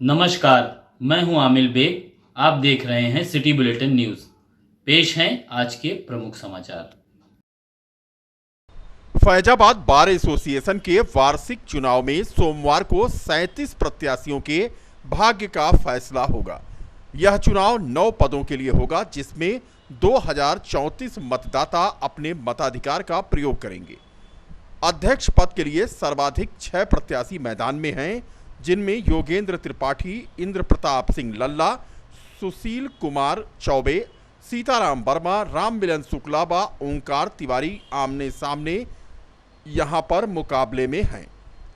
नमस्कार, मैं हूं आमिल बेग। आप देख रहे हैं सिटी बुलेटिन न्यूज़। पेश हैं आज के प्रमुख समाचार। फैजाबाद बार एसोसिएशन के वार्षिक चुनाव में सोमवार को 37 प्रत्याशियों के भाग्य का फैसला होगा। यह चुनाव 9 पदों के लिए होगा, जिसमें 2034 मतदाता अपने मताधिकार का प्रयोग करेंगे। अध्यक्ष पद के लिए सर्वाधिक 6 प्रत्याशी मैदान में हैं, जिनमें योगेंद्र त्रिपाठी, इंद्र प्रताप सिंह लल्ला, सुशील कुमार चौबे, सीताराम वर्मा, राम मिलन शुक्ला व ओंकार तिवारी आमने सामने यहां पर मुकाबले में हैं।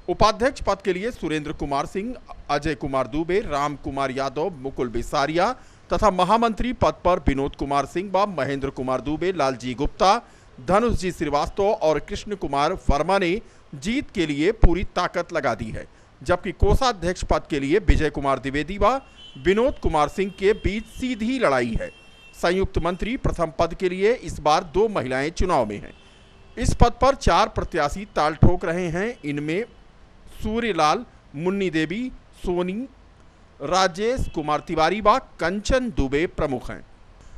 उपाध्यक्ष पद के लिए सुरेंद्र कुमार सिंह, अजय कुमार दुबे, राम कुमार यादव, मुकुल बिसारिया तथा महामंत्री पद पर विनोद कुमार सिंह व महेंद्र कुमार दुबे, लालजी गुप्ता, धनुष जी श्रीवास्तव और कृष्ण कुमार वर्मा ने जीत के लिए पूरी ताकत लगा दी है, जबकि कोषाध्यक्ष पद के लिए विजय कुमार द्विवेदी व विनोद कुमार सिंह के बीच सीधी लड़ाई है। संयुक्त मंत्री प्रथम पद के लिए इस बार 2 महिलाएं चुनाव में हैं। इस पद पर 4 प्रत्याशी ताल ठोक रहे हैं। इनमें सूर्यलाल, मुन्नी देवी, सोनी, राजेश कुमार तिवारी व कंचन दुबे प्रमुख हैं।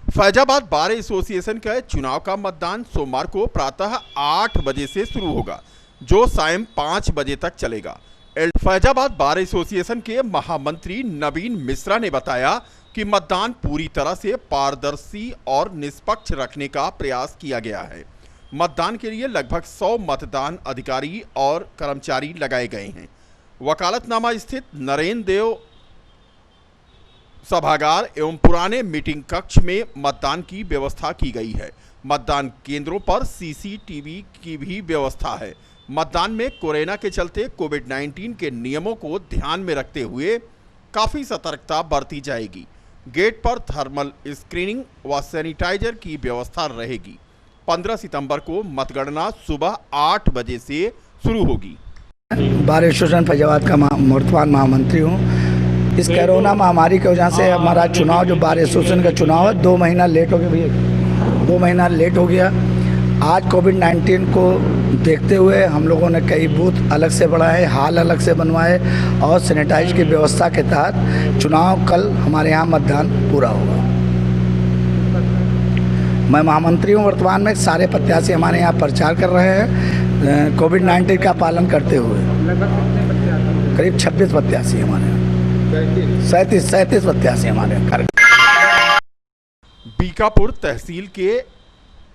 फैजाबाद बार एसोसिएशन के चुनाव का मतदान सोमवार को प्रातः 8 बजे से शुरू होगा, जो सायं 5 बजे तक चलेगा। फैजाबाद बार एसोसिएशन के महामंत्री नवीन मिश्रा ने बताया कि मतदान पूरी तरह से पारदर्शी और निष्पक्ष रखने का प्रयास किया गया है। मतदान के लिए लगभग 100 मतदान अधिकारी और कर्मचारी लगाए गए हैं। वकालतनामा स्थित नरेंद्र देव सभागार एवं पुराने मीटिंग कक्ष में मतदान की व्यवस्था की गई है। मतदान केंद्रों पर सीसीटीवी की भी व्यवस्था है। मतदान में कोरोना के चलते कोविड-19 के नियमों को ध्यान में रखते हुए काफी सतर्कता बरती जाएगी। गेट पर थर्मल स्क्रीनिंग व सैनिटाइजर की व्यवस्था रहेगी। 15 सितंबर को मतगणना सुबह 8 बजे से शुरू होगी। बार एसोसिएशन फैजाबाद का वर्तमान महामंत्री हूँ। इस कोरोना महामारी की वजह से हमारा चुनाव, जो बार एसोसिएशन का चुनाव है, 2 महीना लेट हो गया भैया, 2 महीना लेट हो गया। आज कोविड-19 को देखते हुए हम लोगों ने कई बूथ अलग से बढ़ाए, हाल अलग से बनवाए और सैनिटाइज की व्यवस्था के तहत चुनाव कल हमारे यहाँ मतदान पूरा होगा। मैं महामंत्री हूँ वर्तमान में। सारे प्रत्याशी हमारे यहाँ प्रचार कर रहे हैं कोविड-19 का पालन करते हुए। करीब 26 प्रत्याशी हमारे यहाँ, 37 प्रत्याशी हमारे यहाँ। बीकापुर तहसील के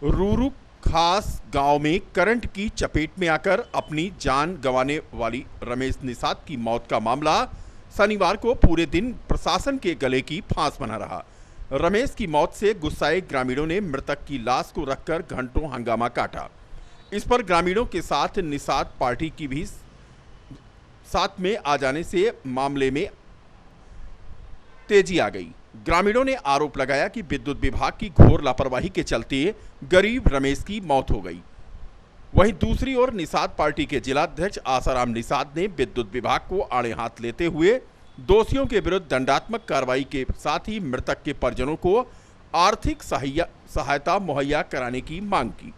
रूरू खास गांव में करंट की चपेट में आकर अपनी जान गंवाने वाली रमेश निषाद की मौत का मामला शनिवार को पूरे दिन प्रशासन के गले की फांस बना रहा। रमेश की मौत से गुस्साए ग्रामीणों ने मृतक की लाश को रखकर घंटों हंगामा काटा। इस पर ग्रामीणों के साथ निषाद पार्टी की भी साथ में आ जाने से मामले में तेजी आ गई। ग्रामीणों ने आरोप लगाया कि विद्युत विभाग की घोर लापरवाही के चलते गरीब रमेश की मौत हो गई। वहीं दूसरी ओर निषाद पार्टी के जिलाध्यक्ष आसाराम निषाद ने विद्युत विभाग को आड़े हाथ लेते हुए दोषियों के विरुद्ध दंडात्मक कार्रवाई के साथ ही मृतक के परिजनों को आर्थिक सहायता मुहैया कराने की मांग की।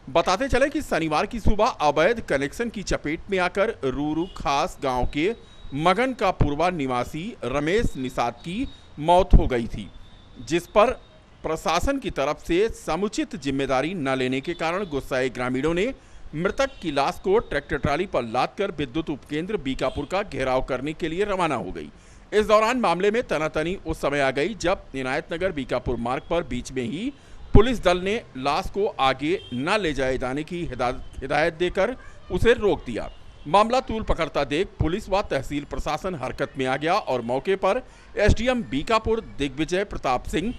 बताते चले कि शनिवार की सुबह अवैध कनेक्शन की चपेट में आकर रूरू खास गांव के मगन का पूर्वा निवासी रमेश निषाद की मौत हो गई थी, जिस पर प्रशासन की तरफ से समुचित जिम्मेदारी न लेने के कारण गुस्साए ग्रामीणों ने मृतक की लाश को ट्रैक्टर ट्राली पर लादकर विद्युत उपकेंद्र बीकापुर का घेराव करने के लिए रवाना हो गई। इस दौरान मामले में तनातनी उस समय आ गई जब इनायतनगर बीकापुर मार्ग पर बीच में ही पुलिस दल ने लाश को आगे न ले जाए जाने की हिदायत देकर उसे रोक दिया। मामला तूल पकड़ता देख पुलिस व तहसील प्रशासन हरकत में आ गया और मौके पर SDM Bikapur Digvijay Pratap Singh,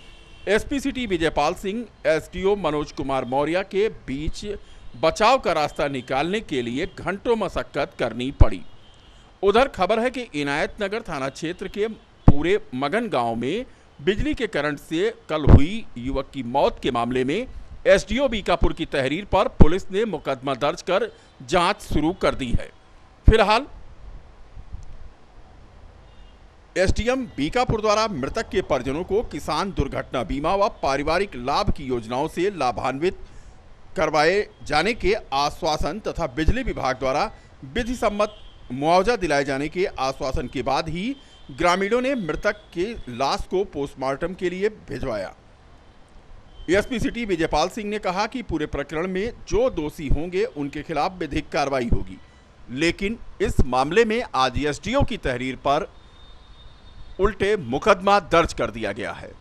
SP city Vijaypal Singh, SDO Manoj Kumar Maurya के बीच बचाव का रास्ता निकालने के लिए घंटों मशक्कत करनी पड़ी। उधर खबर है कि इनायतनगर थाना क्षेत्र के पूरे मगन गांव में बिजली के करंट से कल हुई युवक की मौत के मामले में एसडीओ बीकापुर की तहरीर पर पुलिस ने मुकदमा दर्ज कर जांच शुरू कर दी है। फिलहाल एसडीएम बीकापुर द्वारा मृतक के परिजनों को किसान दुर्घटना बीमा व पारिवारिक लाभ की योजनाओं से लाभान्वित करवाए जाने के आश्वासन तथा बिजली विभाग द्वारा विधि सम्मत मुआवजा दिलाए जाने के आश्वासन के बाद ही ग्रामीणों ने मृतक की लाश को पोस्टमार्टम के लिए भिजवाया। एसपी सिटी विजयपाल सिंह ने कहा कि पूरे प्रकरण में जो दोषी होंगे उनके खिलाफ विधिक कार्रवाई होगी, लेकिन इस मामले में आज एसडीओ की तहरीर पर उल्टे मुकदमा दर्ज कर दिया गया है।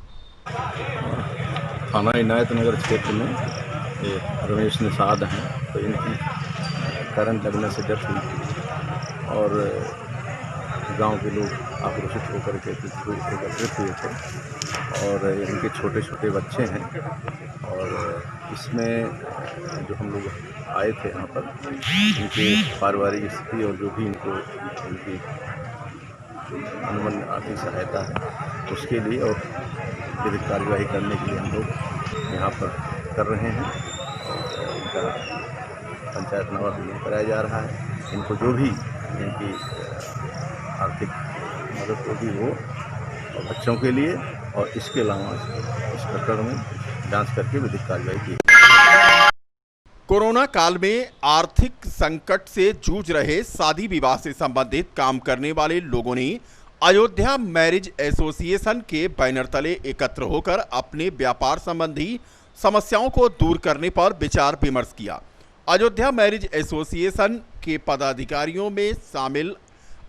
थाना इनायत नगर क्षेत्र में ये रमेश निषाद हैं, तो इनकी करंट लगने से डेथ हुई थी और गांव के लोग आक्रोशित होकर के एकत्रित हुए थे और इनके छोटे छोटे बच्चे हैं और इसमें जो हम लोग आए थे यहाँ पर इनके पारिवारिक स्थिति और जो भी इनको इनकी अनुमन आर्थिक सहायता है उसके लिए और विधिक कार्यवाही करने के लिए हम लोग यहाँ पर कर रहे हैं और इनका पंचायतनामा भी कराया जा रहा है। इनको जो भी इनकी आर्थिक मदद होगी वो और बच्चों के लिए और इसके अलावा इस प्रकरण में जांच करके विधिक कार्रवाई की। कोरोना काल में आर्थिक संकट से जूझ रहे शादी विवाह से संबंधित काम करने वाले लोगों ने अयोध्या मैरिज एसोसिएशन के बैनर तले एकत्र होकर अपने व्यापार संबंधी समस्याओं को दूर करने पर विचार विमर्श किया। अयोध्या मैरिज एसोसिएशन के पदाधिकारियों में शामिल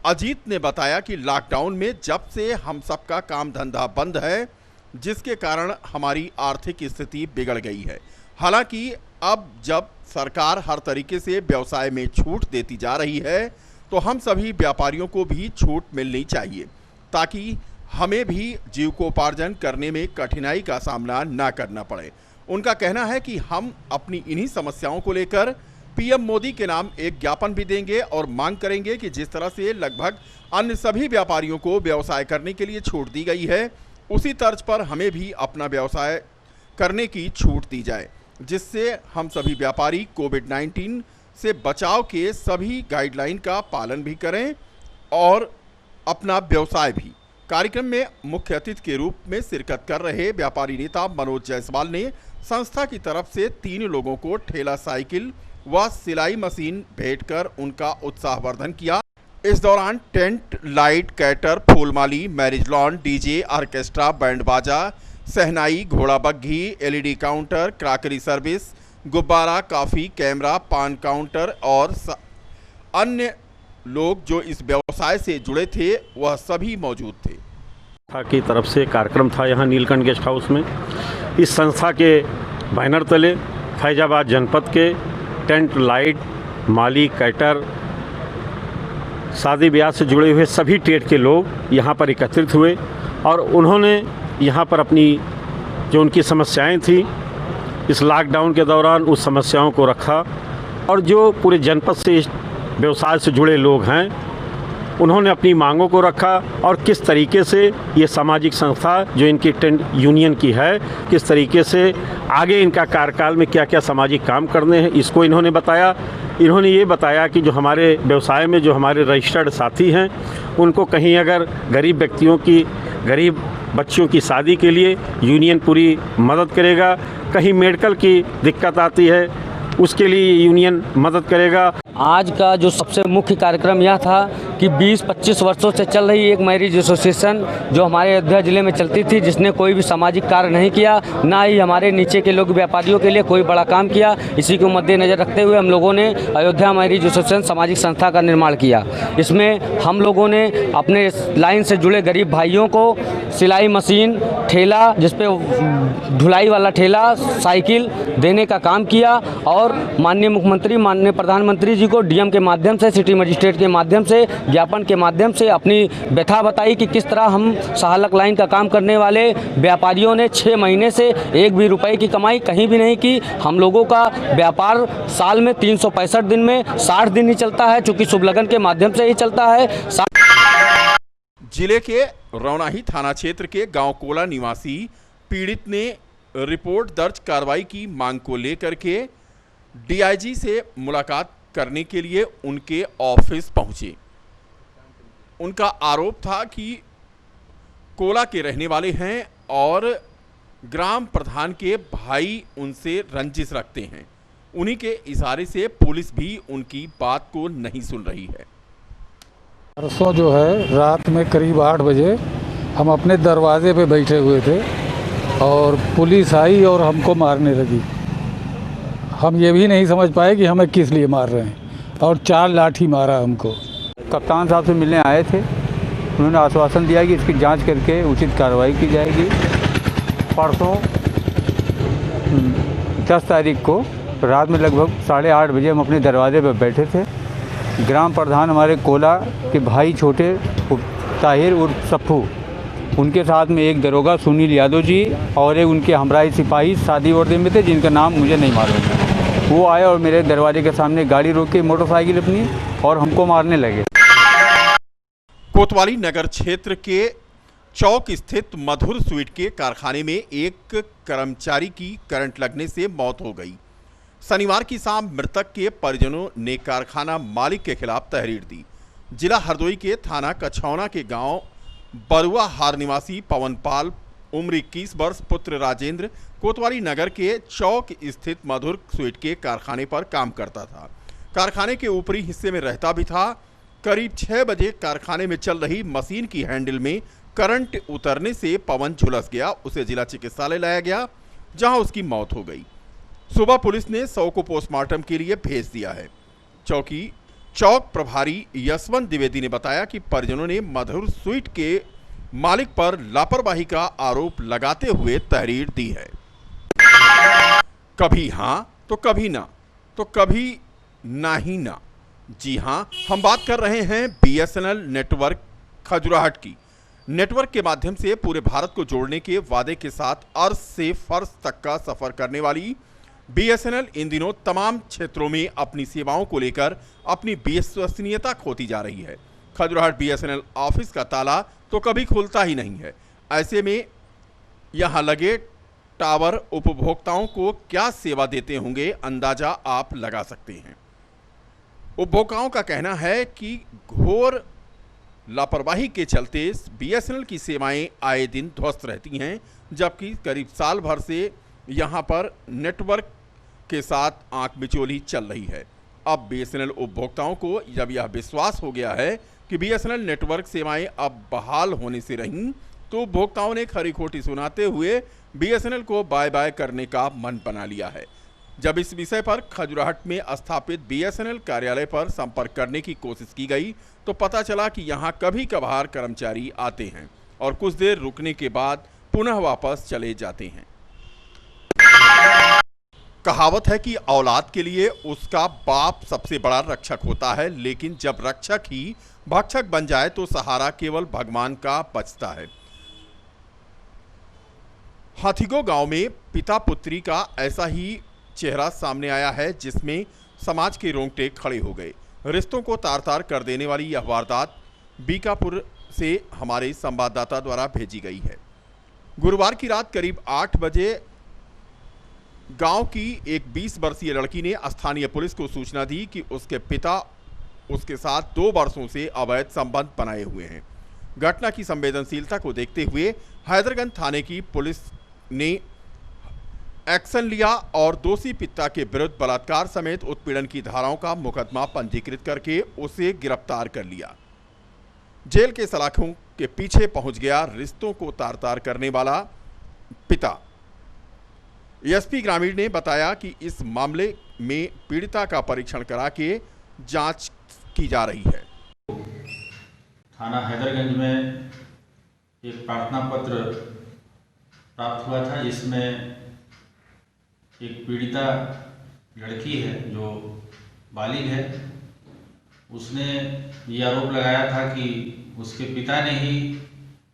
अजीत ने बताया कि लॉकडाउन में जब से हम सबका काम धंधा बंद है, जिसके कारण हमारी आर्थिक स्थिति बिगड़ गई है। हालांकि अब जब सरकार हर तरीके से व्यवसाय में छूट देती जा रही है, तो हम सभी व्यापारियों को भी छूट मिलनी चाहिए ताकि हमें भी जीविकोपार्जन करने में कठिनाई का सामना ना करना पड़े। उनका कहना है कि हम अपनी इन्हीं समस्याओं को लेकर पीएम मोदी के नाम एक ज्ञापन भी देंगे और मांग करेंगे कि जिस तरह से लगभग अन्य सभी व्यापारियों को व्यवसाय करने के लिए छूट दी गई है, उसी तर्ज पर हमें भी अपना व्यवसाय करने की छूट दी जाए, जिससे हम सभी व्यापारी कोविड-19 से बचाव के सभी गाइडलाइन का पालन भी करें और अपना व्यवसाय भी। कार्यक्रम में मुख्य अतिथि के रूप में शिरकत कर रहे व्यापारी नेता मनोज जायसवाल ने संस्था की तरफ से 3 लोगों को ठेला साइकिल व सिलाई मशीन भेंट कर उनका उत्साहवर्धन किया। इस दौरान टेंट, लाइट, कैटर, फूलमाली, marriage lawn, DJ, orchestra, band बाजा, सहनाई, घोड़ा बग्घी, एलईडी काउंटर, क्रॉकरी सर्विस, गुब्बारा, काफ़ी, कैमरा, पान काउंटर और अन्य लोग जो इस व्यवसाय से जुड़े थे वह सभी मौजूद थे। संस्था की तरफ से कार्यक्रम था यहाँ नीलकंठ गेस्ट हाउस में। इस संस्था के बैनर तले फैजाबाद जनपद के टेंट, लाइट, माली, कैटर, शादी ब्याह से जुड़े हुए सभी ट्रेड के लोग यहाँ पर एकत्रित हुए और उन्होंने यहाँ पर अपनी जो उनकी समस्याएं थी इस लॉकडाउन के दौरान उस समस्याओं को रखा और जो पूरे जनपद से व्यवसाय से जुड़े लोग हैं उन्होंने अपनी मांगों को रखा और किस तरीके से ये सामाजिक संस्था जो इनकी टेंट यूनियन की है, किस तरीके से आगे इनका कार्यकाल में क्या क्या सामाजिक काम करने हैं, इसको इन्होंने बताया। इन्होंने ये बताया कि जो हमारे व्यवसाय में जो हमारे रजिस्टर्ड साथी हैं उनको कहीं अगर गरीब व्यक्तियों की, गरीब बच्चियों की शादी के लिए यूनियन पूरी मदद करेगा, कहीं मेडिकल की दिक्कत आती है उसके लिए यूनियन मदद करेगा। आज का जो सबसे मुख्य कार्यक्रम यह था कि 20-25 वर्षों से चल रही एक मैरिज एसोसिएशन जो हमारे अयोध्या ज़िले में चलती थी, जिसने कोई भी सामाजिक कार्य नहीं किया, ना ही हमारे नीचे के लोग व्यापारियों के लिए कोई बड़ा काम किया। इसी को मद्देनज़र रखते हुए हम लोगों ने अयोध्या मैरिज एसोसिएशन सामाजिक संस्था का निर्माण किया। इसमें हम लोगों ने अपने लाइन से जुड़े गरीब भाइयों को सिलाई मशीन, ठेला जिसपे ढुलाई वाला ठेला, साइकिल देने का काम किया और माननीय मुख्यमंत्री, माननीय प्रधानमंत्री जी को डीएम के माध्यम से, सिटी मजिस्ट्रेट के माध्यम से, ज्ञापन के माध्यम से अपनी व्यथा बताई कि किस तरह हम सहालक लाइन का काम करने वाले व्यापारियों ने 6 महीने से 1 भी रुपए की कमाई कहीं भी नहीं की। हम लोगों का व्यापार साल में 365 दिन में 60 दिन ही चलता है, चूँकि शुभ लगन के माध्यम से ही चलता है। जिले के रौनाही थाना क्षेत्र के गांव कोला निवासी पीड़ित ने रिपोर्ट दर्ज कार्रवाई की मांग को लेकर के डीआईजी से मुलाकात करने के लिए उनके ऑफिस पहुंचे। उनका आरोप था कि कोला के रहने वाले हैं और ग्राम प्रधान के भाई उनसे रंजिश रखते हैं। उन्हीं के इशारे से पुलिस भी उनकी बात को नहीं सुन रही है। परसों जो है रात में करीब 8 बजे हम अपने दरवाजे पे बैठे हुए थे और पुलिस आई और हमको मारने लगी। हम ये भी नहीं समझ पाए कि हमें किस लिए मार रहे हैं और 4 लाठी मारा हमको। कप्तान साहब से मिलने आए थे, उन्होंने आश्वासन दिया कि इसकी जांच करके उचित कार्रवाई की जाएगी। परसों 10 तारीख को रात में लगभग 8:30 बजे हम अपने दरवाजे पर बैठे थे। ग्राम प्रधान हमारे कोला के भाई छोटे ताहिर उर्फ सप्पू, उनके साथ में एक दरोगा सुनील यादव जी और एक उनके हमराही सिपाही शादी वर्दी में थे जिनका नाम मुझे नहीं मालूम है। वो आए और मेरे दरवाजे के सामने गाड़ी रोक के मोटरसाइकिल अपनी और हमको मारने लगे। कोतवाली नगर क्षेत्र के चौक स्थित मधुर स्वीट के कारखाने में एक कर्मचारी की करंट लगने से मौत हो गई। शनिवार की शाम मृतक के परिजनों ने कारखाना मालिक के खिलाफ तहरीर दी। जिला हरदोई के थाना कछौना के गांव बरुआ हार निवासी पवनपाल उम्र 21 वर्ष पुत्र राजेंद्र कोतवाली नगर के चौक स्थित मधुर स्वीट के कारखाने पर काम करता था। कारखाने के ऊपरी हिस्से में रहता भी था। करीब 6 बजे कारखाने में चल रही मशीन की हैंडल में करंट उतरने से पवन झुलस गया। उसे जिला चिकित्सालय लाया गया जहां उसकी मौत हो गई। सुबह पुलिस ने शव को पोस्टमार्टम के लिए भेज दिया है। चौक प्रभारी यशवंत द्विवेदी ने बताया कि परिजनों ने मधुर स्वीट के मालिक पर लापरवाही का आरोप लगाते हुए तहरीर दी है। कभी हां तो कभी ना, तो कभी ना ही ना। जी हां, हम बात कर रहे हैं बीएसएनएल नेटवर्क खजुराहट की। नेटवर्क के माध्यम से पूरे भारत को जोड़ने के वादे के साथ अर्ज से फर्श तक का सफर करने वाली बीएसएनएल इन दिनों तमाम क्षेत्रों में अपनी सेवाओं को लेकर अपनी विश्वसनीयता खोती जा रही है। खजुराहट बीएसएनएल ऑफिस का ताला तो कभी खुलता ही नहीं है। ऐसे में यहां लगे टावर उपभोक्ताओं को क्या सेवा देते होंगे, अंदाजा आप लगा सकते हैं। उपभोक्ताओं का कहना है कि घोर लापरवाही के चलते बीएसएनएल की सेवाएं आए दिन ध्वस्त रहती हैं, जबकि करीब साल भर से यहां पर नेटवर्क के साथ आंख मिचोली चल रही है। अब बीएसएनएल उपभोक्ताओं को जब यह विश्वास हो गया है कि बीएसएनएल नेटवर्क सेवाएं अब बहाल होने से रहीं, तो उपभोक्ताओं ने खरी खोटी सुनाते हुए बीएसएनएल को बाय बाय करने का मन बना लिया है। जब इस विषय पर खजुराहट में स्थापित बीएसएनएल कार्यालय पर संपर्क करने की कोशिश की गई तो पता चला कि यहां कभी कभार कर्मचारी आते हैं और कुछ देर रुकने के बाद पुनः वापस चले जाते हैं। कहावत है कि औलाद के लिए उसका बाप सबसे बड़ा रक्षक होता है, लेकिन जब रक्षक ही भक्षक बन जाए तो सहारा केवल भगवान का बचता है। हाथीगो गांव में पिता पुत्री का ऐसा ही चेहरा सामने आया है, जिसमें समाज के रोंगटे खड़े हो गए। रिश्तों को तार तार कर देने वाली यह वारदात बीकापुर से हमारे संवाददाता द्वारा भेजी गई है। गुरुवार की रात करीब 8 बजे गांव की एक 20 वर्षीय लड़की ने स्थानीय पुलिस को सूचना दी कि उसके पिता उसके साथ 2 वर्षों से अवैध संबंध बनाए हुए हैं। घटना की संवेदनशीलता को देखते हुए हैदरगंज थाने की पुलिस ने एक्शन लिया और दोषी पिता के विरुद्ध बलात्कार समेत उत्पीड़न की धाराओं का मुकदमा पंजीकृत करके उसे गिरफ्तार कर लिया। जेल के सलाखों के पीछे पहुंच गया रिश्तों को तार तार करने वाला पिता। एसपी ग्रामीण ने बताया कि इस मामले में पीड़िता का परीक्षण करा के जांच की जा रही है। थाना हैदरगंज में एक प्रार्थना पत्र प्राप्त हुआ था, जिसमें एक पीड़िता लड़की है जो बालिग है। उसने ये आरोप लगाया था कि उसके पिता ने ही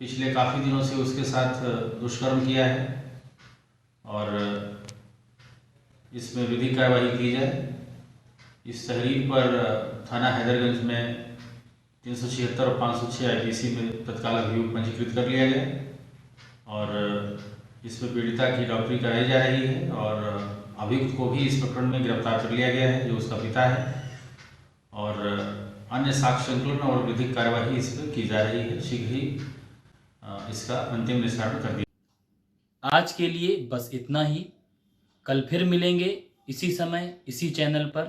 पिछले काफ़ी दिनों से उसके साथ दुष्कर्म किया है और इसमें विधिक कार्रवाई की जाए। इस तहरीर पर थाना हैदरगंज में 376 और 506 IPC में तत्काल अभियोग पंजीकृत कर लिया गया और इसमें पीड़िता की डॉक्टरी कराई जा रही है और अभियुक्त को भी इस प्रकरण में गिरफ्तार कर लिया गया है, जो उसका पिता है, और अन्य साक्ष्य संकलन और विधिक कार्यवाही इस पर की जा रही है। शीघ्र ही इसका अंतिम निस्तारण कर दिया। आज के लिए बस इतना ही। कल फिर मिलेंगे इसी समय इसी चैनल पर।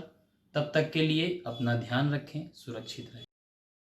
तब तक के लिए अपना ध्यान रखें, सुरक्षित रहें।